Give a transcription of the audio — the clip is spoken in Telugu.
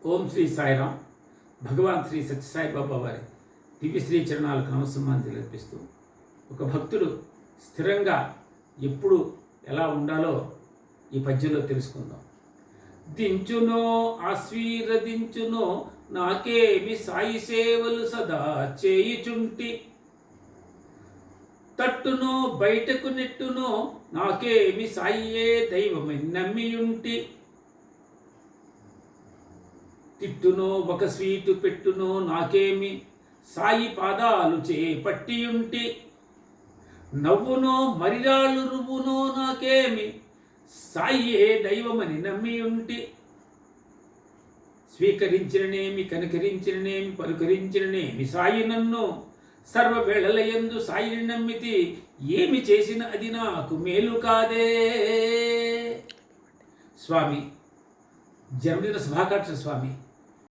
ఓం శ్రీ సాయిరాం. భగవాన్ శ్రీ సత్యసాయిబాబా వారి దివ్యశ్రీ చరణాలకు నమస్సమాంజలి అర్పిస్తూ ఒక భక్తుడు స్థిరంగా ఎప్పుడు ఎలా ఉండాలో ఈ పద్యంలో తెలుసుకుందాం. దించునో ఆశీర్వదించునో నాకేమి సాయి సేవలు సదా చేయుచుంటి, తట్టునో బయటకు నెట్టునో నాకేమి సాయియే దైవమని నమ్మియుంటి, తిట్టునో ఒక స్వీటు పెట్టునో నాకేమి సాయి పాదాలు చేపట్టియుంటి, నవ్వునో మరిరాళ్ళు రువ్వునో నాకేమి సాయియే దైవమని నమ్మియుంటి, స్వీకరించిననేమి కనికరించిననేమి పలుకరించిననేమి సాయి నన్ను సర్వవేళలయందు సాయిని నమ్మితి, ఏమి చేసిన అది నాకు మేలు కాదే. స్వామి జన్మదిన శుభాకాంక్షలు స్వామి.